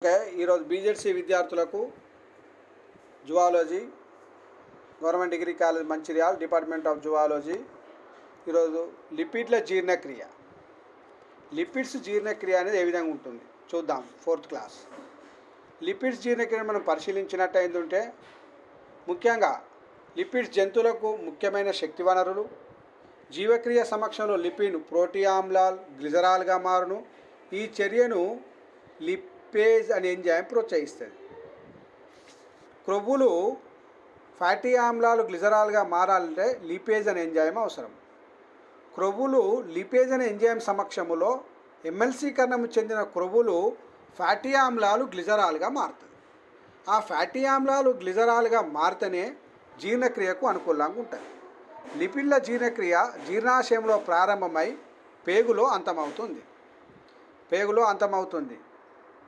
Okay, ఈరోజు BZC విద్యార్థులకు zoology government degree college Mancherial department of zoology ఈరోజు లిపిడ్ల జీర్ణక్రియ, లిపిడ్స్ జీర్ణక్రియ అనేది ఏ విధంగా ఉంటుంది చూద్దాం. 4th క్లాస్ లిపిడ్స్ జీర్ణక్రియను మనం పరిశీలించినట్టు ఏంటంటే, ముఖ్యంగా లిపిడ్స్ జంతువులకు ముఖ్యమైన శక్తి వనరులు. జీవక్రియ సమక్షంలో లిపిడ్ ప్రోటీఆమ్లాలు గ్లిజరాల్గా మారును. ఈ చర్యను లిపేజ్ అనే ఎంజైమ్ ప్రోత్సహిస్తుంది. క్రొవ్వులు ఫ్యాటీ ఆమ్లాలు గ్లిజరాల్గా మారాలంటే లిపేజ్ అనే ఎంజైమ్ అవసరం. క్రొవ్వులు లిపేజ్ అనే ఎంజైమ్ సమక్షంలో ఎమ్మెల్సీకరణము చెందిన క్రొవ్వులు ఫ్యాటీ ఆమ్లాలు గ్లిజరాల్గా మారుతుంది. ఆ ఫ్యాటీ ఆమ్లాలు గ్లిజరాల్గా మారితేనే జీర్ణక్రియకు అనుకూలంగా ఉంటుంది. లిపిడ్ల జీర్ణక్రియ జీర్ణాశయంలో ప్రారంభమై పేగులో అంతమవుతుంది.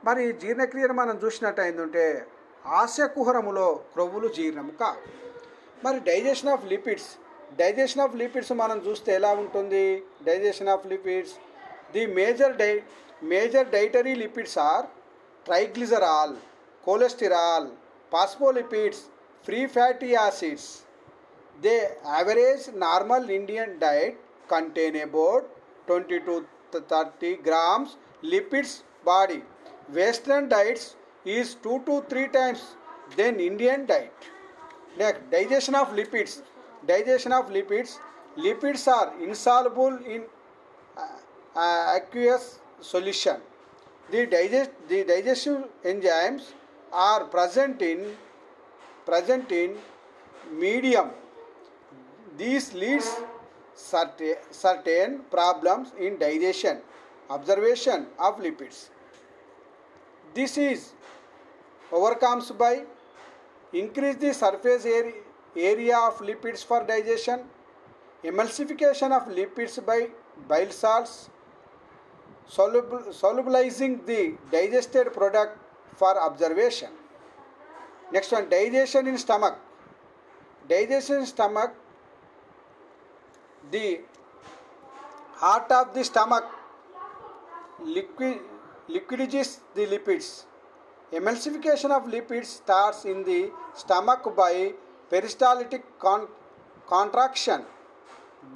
మరి జీర్ణక్రియను మనం చూసినట్టు ఏంటంటే, ఆస్యకుహరములో క్రొవ్వులు జీర్ణము కావు. మరి డైజెషన్ ఆఫ్ లిపిడ్స్ మనం చూస్తే ఎలా ఉంటుంది? Digestion of lipids, the major dietary lipids are triglycerol, cholesterol, phospholipids, free fatty acids. They average normal Indian diet contain about 20 to 30 grams lipids body. Western diets is 2 to 3 times than Indian diet. Next, digestion of lipids. Lipids are insoluble in aqueous solution. The digestive enzymes are present in medium. This leads certain problems in digestion. Observation of lipids. This is overcomes by increase the surface area of lipids for digestion, emulsification of lipids by bile salts, solubilizing the digested product for observation. Next one, digestion in stomach. The heart of the stomach liquidizes the lipids. Emulsification of lipids starts in the stomach by peristaltic contraction.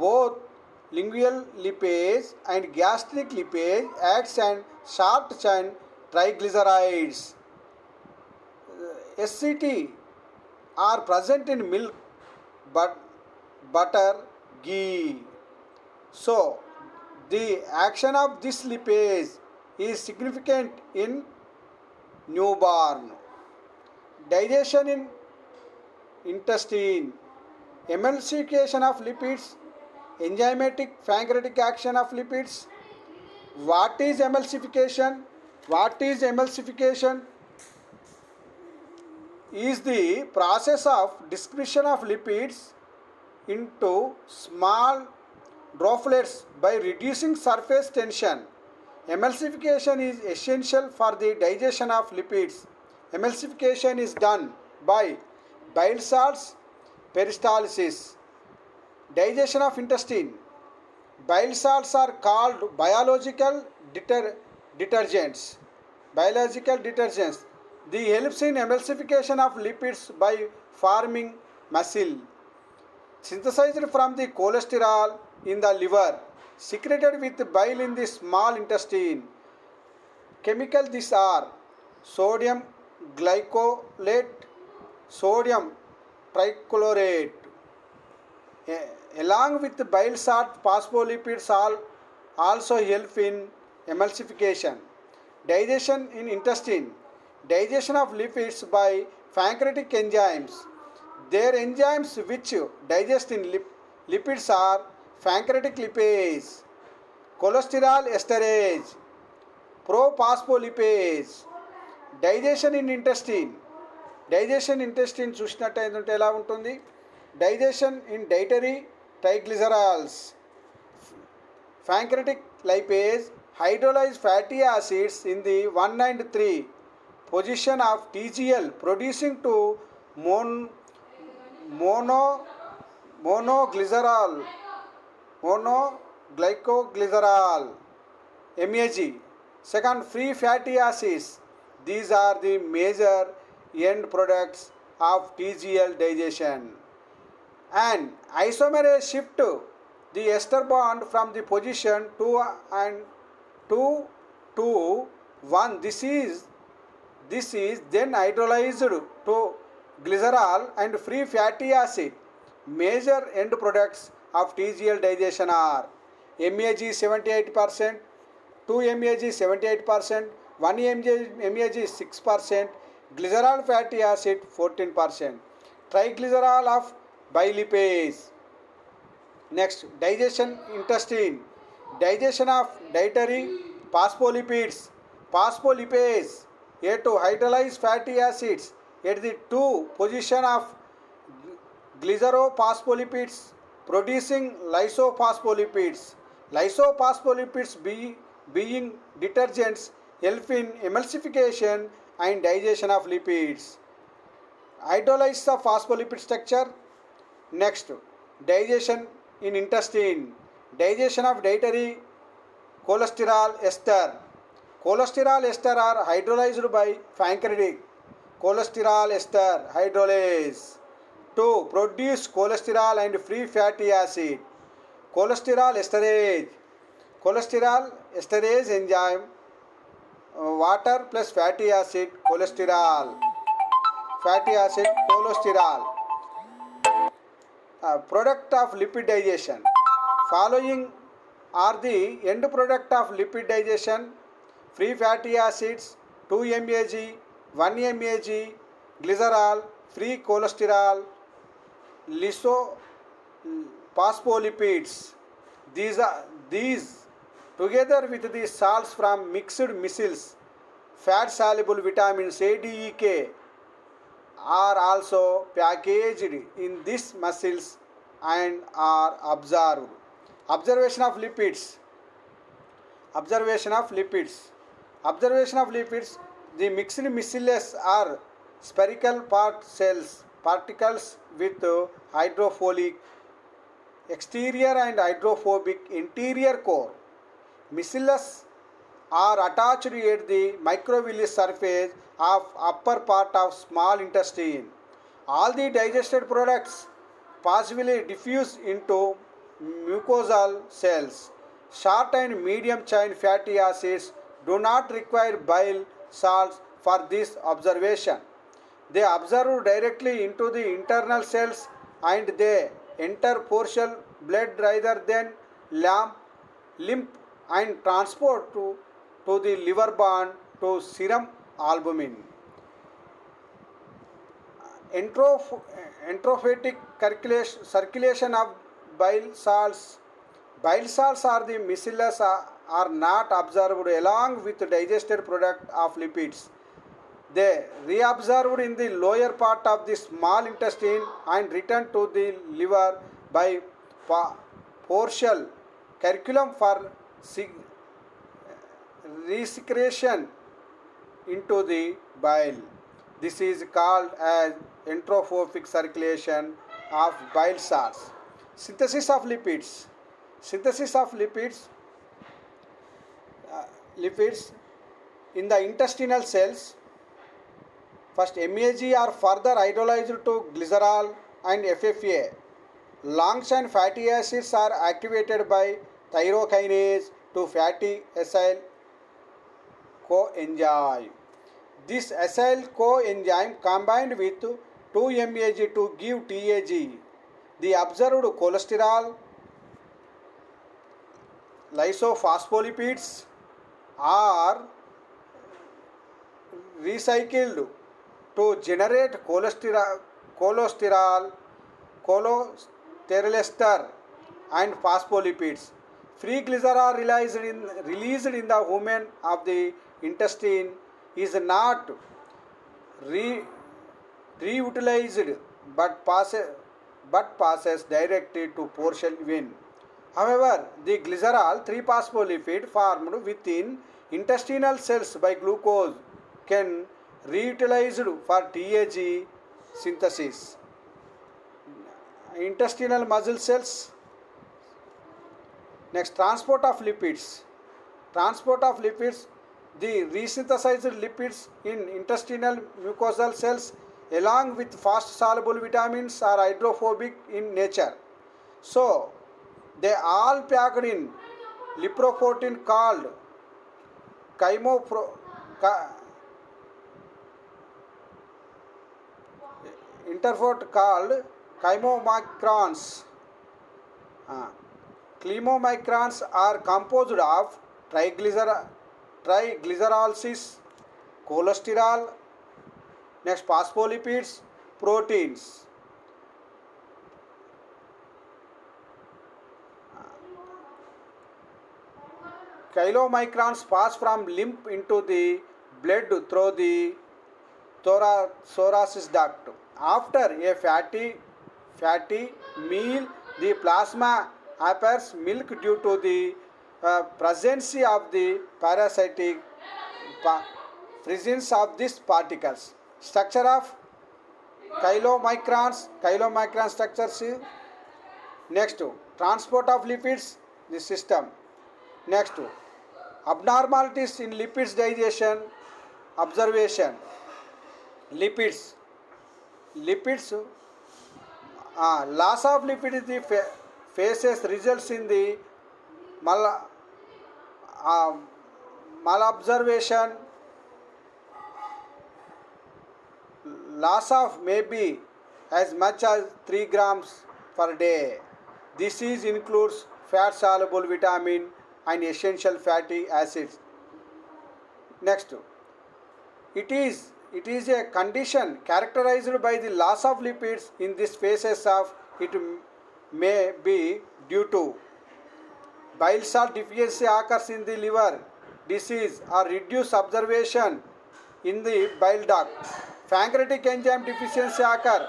Both lingual lipase and gastric lipase acts as short chain triglycerides. SCT are present in milk, butter, ghee. So the action of this lipase is significant in newborn. Digestion in intestine. Emulsification of lipids, enzymatic pancreatic action of lipids. What is emulsification? Is the process of dispersion of lipids into small droplets by reducing surface tension. Emulsification is essential for the digestion of lipids. Emulsification is done by bile salts peristalsis. Digestion of intestine. Bile salts are called biological detergents. They helps in emulsification of lipids by forming mucil. Synthesized from the cholesterol in the liver, secreted with bile in the small intestine. Chemical these are sodium glycolate, sodium trichlorate. Along with the bile salt, phospholipids also help in emulsification. Digestion in intestine. Digestion of lipids by pancreatic enzymes. Their enzymes which digest in lipids are pancreatic lipase, cholesterol esterase, prophospholipase. Digestion in intestine చూసినట్టు ఏంటంటే ఎలా ఉంటుంది? Digestion in dietary triglycerols, pancreatic lipase hydrolyze fatty acids in the 1 and 3 position of TGL, producing to monoglycoglycerol MAG. Second, free fatty acids. These are the major end products of TGL digestion. And isomerase shift the ester bond from the position 2 and 2 to 1. This is then hydrolyzed to glycerol and free fatty acid. Major end products of TGL digestion are MAG 78%, 2 MAG 78%, 1 MAG 6%, glycerol fatty acid 14%, triglycerol of bilipase. Next, digestion intestine. Digestion of dietary phospholipids. Phospholipase A to hydrolyze fatty acids at the 2 position of glycerophospholipids producing lysophospholipids. Lysophospholipids being detergents help in emulsification and digestion of lipids. Hydrolysis of phospholipid structure. Next, digestion in intestine. Digestion of dietary cholesterol ester. Cholesterol ester are hydrolyzed by pancreatic cholesterol ester hydrolase to produce cholesterol and free fatty acid. Cholesterol esterase. Cholesterol esterase enzyme water plus fatty acid cholesterol. Fatty acid cholesterol. Product of lipid digestion. Following are the end product of lipid digestion: free fatty acids 2 mAg, 1 mAg, glycerol, free cholesterol, lysophospholipids. These together with the salts from mixed micelles, fat soluble vitamins A, D, E, K are also packaged in these mussels and are observed. Observation of lipids. Observation of lipids. Observation of lipids. The mixed micelles are spherical particles with hydrophilic exterior and hydrophobic interior core. Micelles are attached at the microvillus surface of upper part of small intestine. All the digested products possibly diffuse into mucosal cells. Short and medium chain fatty acids do not require bile salts for this observation. They absorb directly into the internal cells and they enter portal blood rather than lymph and transport to the liver bound to serum albumin. Entrophatic circulation of bile salts. Bile salts are the micelles are not absorbed along with digested product of lipids. They reabsorbed in the lower part of the small intestine and return to the liver by portal curriculum for resecretion into the bile. This is called as entrophic circulation of bile salts. Synthesis of lipids. Synthesis of lipids in the intestinal cells. First, MAG are further hydrolyzed to glycerol and FFA. Long chain fatty acids are activated by thyrokinase to fatty acyl coenzyme. This acyl coenzyme combined with 2 MAG to give TAG. The observed cholesterol, lysophospholipids are recycled to generate cholesterol, cholesterol and phospholipids. Free glycerol released in the human of the intestine is not reutilized but passes directly to portal vein. However, the glycerol 3-phospholipid formed within intestinal cells by glucose can reutilized for TAG synthesis. Intestinal muscle cells. Next, transport of lipids. Transport of lipids The resynthesized lipids in intestinal mucosal cells along with fast soluble vitamins are hydrophobic in nature. So they all packed in lipoprotein called chymopro, interfort called chymomicrons. Uh, Chymomicrons are composed of triglycerols, cholesterol, next phospholipids, proteins. Chylomicrons pass from lymph into the blood through the thoracic duct. After a fatty meal, the plasma appears milk due to the presence of the parasitic presence of these particles. Structure of chylomicron structures. Next, transport of lipids, the system. Next, abnormalities in lipids digestion, observation. Lipids loss of lipid faces results in the mal, uh, malabsorption. Loss of may be as much as 3 grams per day. This is includes fat soluble vitamin and essential fatty acids. Next, it is a condition characterized by the loss of lipids. In this phases of it may be due to bile salt deficiency occurs in the liver disease or reduced observation in the bile duct. Pancreatic enzyme deficiency occur.